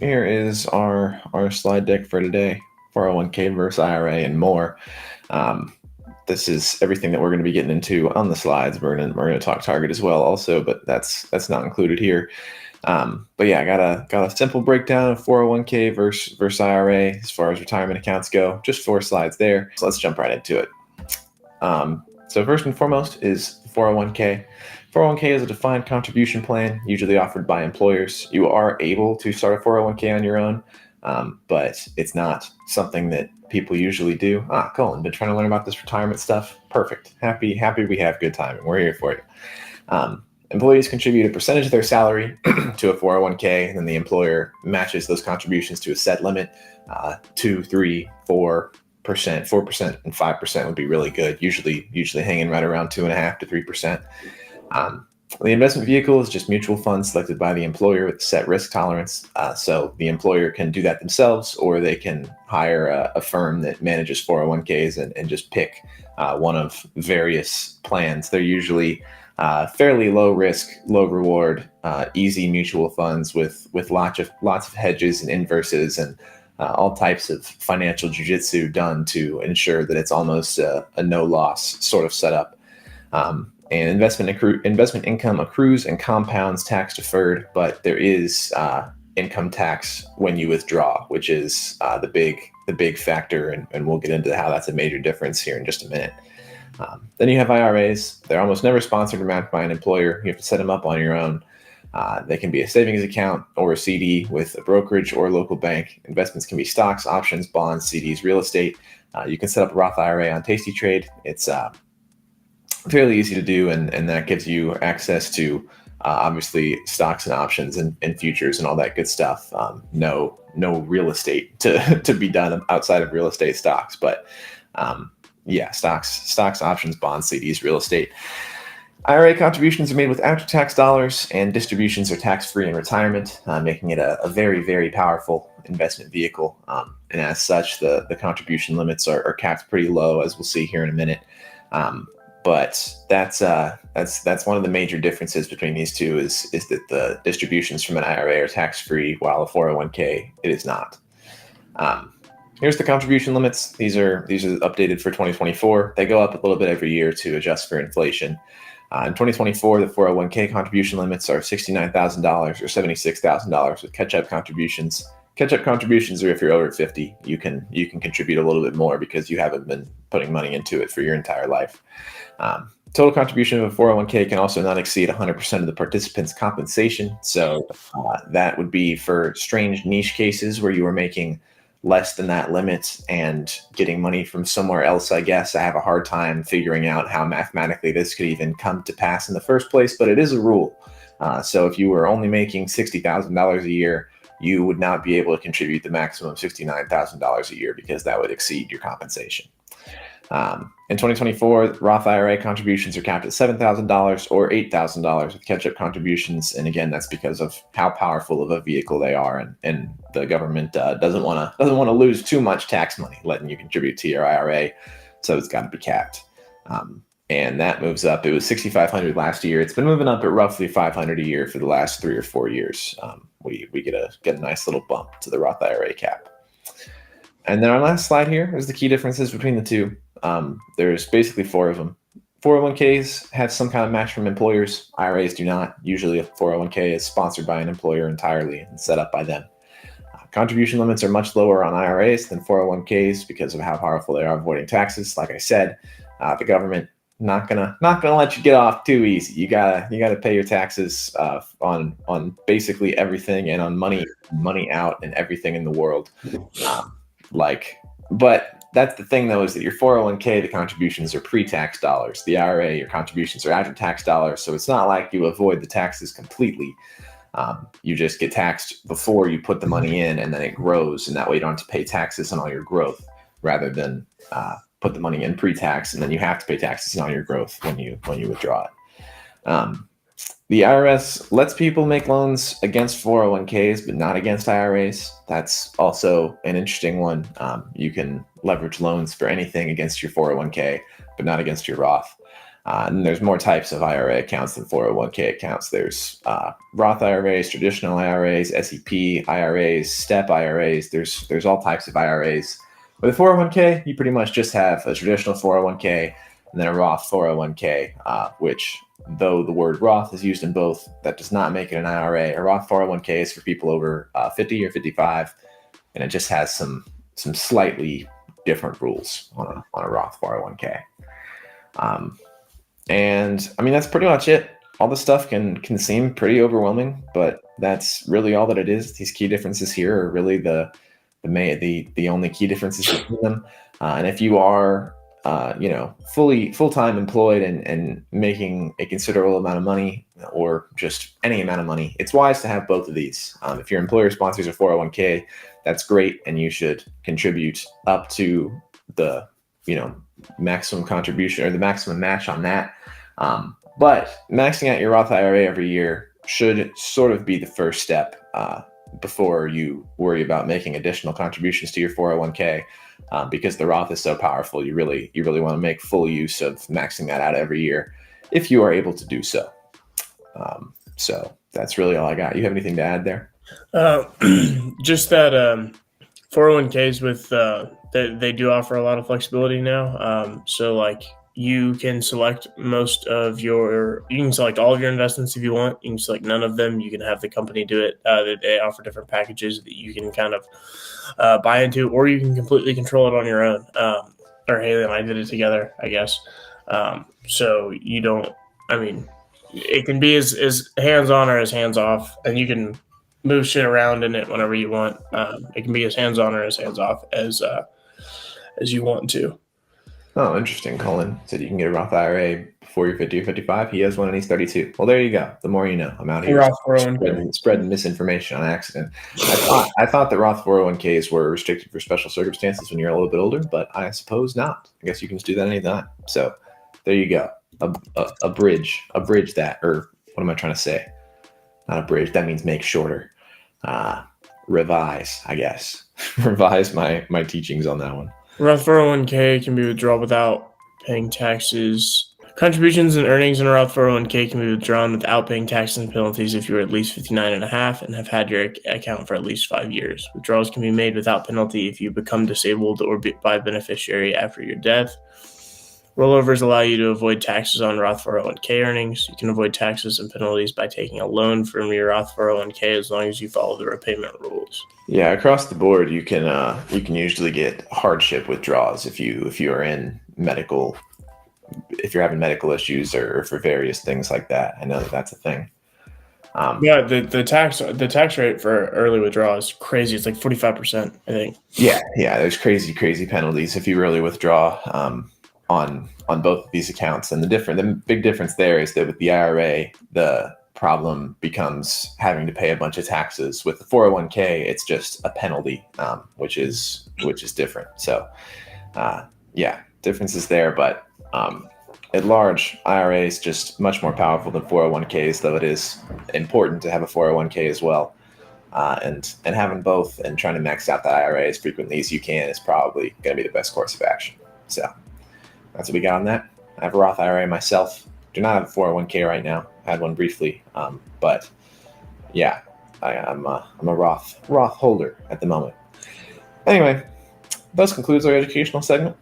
Here is our slide deck for today. 401k versus IRA and more. Um, this is everything that we're going to be getting into on the slides. We're going to talk target as well, also, but that's not included here. But yeah, I got a simple breakdown of 401k versus IRA as far as retirement accounts go. Just 4 slides there. So let's jump right into it. So first and foremost is 401k. 401k is a defined contribution plan, usually offered by employers. You are able to start a 401k on your own, but it's not something that people usually do. Colin, been trying to learn about this retirement stuff. Perfect. Happy we have good time, and we're here for you. Employees contribute a percentage of their salary to a 401k, and then the employer matches those contributions to a set limit. 2, 3, 4%, 4%, and 5% would be really good. Usually hanging right around 2.5% to 3%. The investment vehicle is just mutual funds selected by the employer with set risk tolerance. So the employer can do that themselves, or they can hire a firm that manages 401ks and just pick one of various plans. They're usually fairly low risk, low reward, easy mutual funds with lots of hedges and inverses and all types of financial jujitsu done to ensure that it's almost a no loss sort of setup. And investment income accrues and compounds tax deferred, but there is income tax when you withdraw, which is the big factor, and we'll get into how that's a major difference here in just a minute. Then you have IRAs. They're almost never sponsored or matched by an employer. You have to set them up on your own. They can be a savings account or a CD with a brokerage or a local bank. Investments can be stocks, options, bonds, CDs, real estate. You can set up a Roth IRA on Tasty Trade. It's fairly easy to do, and that gives you access to obviously stocks and options and futures and all that good stuff. No real estate to be done outside of real estate stocks, but yeah, stocks, options, bonds, CDs, real estate. IRA contributions are made with after-tax dollars, and distributions are tax-free in retirement, making it a very, very powerful investment vehicle. And as such, the contribution limits are capped pretty low, as we'll see here in a minute. But that's one of the major differences between these two is that the distributions from an IRA are tax-free, while a 401k it is not. Here's the contribution limits. These are updated for 2024. They go up a little bit every year to adjust for inflation. In 2024, the 401k contribution limits are $69,000 or $76,000 with catch-up contributions. Catch-up contributions are if you're over 50, you can contribute a little bit more because you haven't been putting money into it for your entire life. Total contribution of a 401k can also not exceed 100% of the participant's compensation. So that would be for strange niche cases where you are making less than that limit and getting money from somewhere else. I guess I have a hard time figuring out how mathematically this could even come to pass in the first place, but it is a rule. So if you were only making $60,000 a year, you would not be able to contribute the maximum $69,000 a year because that would exceed your compensation. In 2024, Roth IRA contributions are capped at $7,000 or $8,000 with catch-up contributions, and again, that's because of how powerful of a vehicle they are, and the government doesn't want to lose too much tax money letting you contribute to your IRA, so it's got to be capped. And that moves up. It was $6,500 last year. It's been moving up at roughly $500 a year for the last 3 or 4 years. We get a nice little bump to the Roth IRA cap. And then our last slide here is the key differences between the two. There's basically 4 of them. 401ks have some kind of match from employers. IRAs do not. Usually a 401k is sponsored by an employer entirely and set up by them. Contribution limits are much lower on IRAs than 401ks because of how powerful they are avoiding taxes. Like I said, the government not gonna let you get off too easy. You gotta pay your taxes on basically everything, and on money out and everything in the world. But that's the thing, though, is that your 401k, the contributions are pre-tax dollars. The IRA, your contributions are after-tax dollars. So it's not like you avoid the taxes completely. You just get taxed before you put the money in, and then it grows, and that way you don't have to pay taxes on all your growth, rather than put the money in pre-tax, and then you have to pay taxes on all your growth when you withdraw it. The IRS lets people make loans against 401ks, but not against IRAs. That's also an interesting one. You can leverage loans for anything against your 401k, but not against your Roth. And there's more types of IRA accounts than 401k accounts. There's Roth IRAs, traditional IRAs, SEP IRAs, STEP IRAs. There's all types of IRAs. With a 401k, you pretty much just have a traditional 401k and then a Roth 401k, which, though the word Roth is used in both, that does not make it an IRA. A Roth 401k is for people over 50 or 55, and it just has some slightly different rules on a Roth 401k. And I mean, that's pretty much it. All this stuff can seem pretty overwhelming, but that's really all that it is. These key differences here are really the only key differences between them. And if you are full-time employed and making a considerable amount of money, or just any amount of money, it's wise to have both of these. If your employer sponsors a 401k, that's great, and you should contribute up to the maximum contribution or the maximum match on that. But maxing out your Roth IRA every year should sort of be the first step before you worry about making additional contributions to your 401k, because the Roth is so powerful. You really want to make full use of maxing that out every year if you are able to do so. So that's really all I got. You have anything to add there? Just that 401ks with they do offer a lot of flexibility now. So like you can select you can select all of your investments if you want. You can select none of them. You can have the company do it. They offer different packages that you can kind of buy into, or you can completely control it on your own. Or Haley and I did it together, I guess. So you don't, it can be as hands-on or as hands-off, and you can move shit around in it whenever you want. It can be as hands-on or as hands-off as you want to. Oh, interesting. Colin said you can get a Roth IRA before you're 50 or 55. He has one and he's 32. Well, there you go. The more you know. I'm out here spreading misinformation on accident. I thought that Roth 401ks were restricted for special circumstances when you're a little bit older, but I suppose not. I guess you can just do that anytime. So there you go. A bridge that, or what am I trying to say? Not a bridge. That means make shorter. Revise, I guess. Revise my teachings on that one. Roth 401k can be withdrawn without paying taxes. Contributions and earnings in a Roth 401k can be withdrawn without paying taxes and penalties if you are at least 59 and a half and have had your account for at least 5 years. Withdrawals can be made without penalty if you become disabled or by beneficiary after your death. Rollovers allow you to avoid taxes on Roth 401k earnings. You can avoid taxes and penalties by taking a loan from your Roth 401k as long as you follow the repayment rules. Yeah, across the board, you can usually get hardship withdrawals if you are in medical, if you're having medical issues or for various things like that. I know that's a thing. Yeah, the tax rate for early withdrawal is crazy. It's like 45%, I think. Yeah. There's crazy penalties if you really withdraw on both of these accounts. And the big difference there is that with the IRA, the problem becomes having to pay a bunch of taxes. With the 401k, it's just a penalty, which is different. So differences there, but at large, IRA is just much more powerful than 401ks, though it is important to have a 401k as well. And having both and trying to max out the IRA as frequently as you can is probably going to be the best course of action. So that's what we got on that. I have a Roth IRA myself. Do not have a 401k right now. I had one briefly, but yeah, I'm a Roth holder at the moment. Anyway, that concludes our educational segment.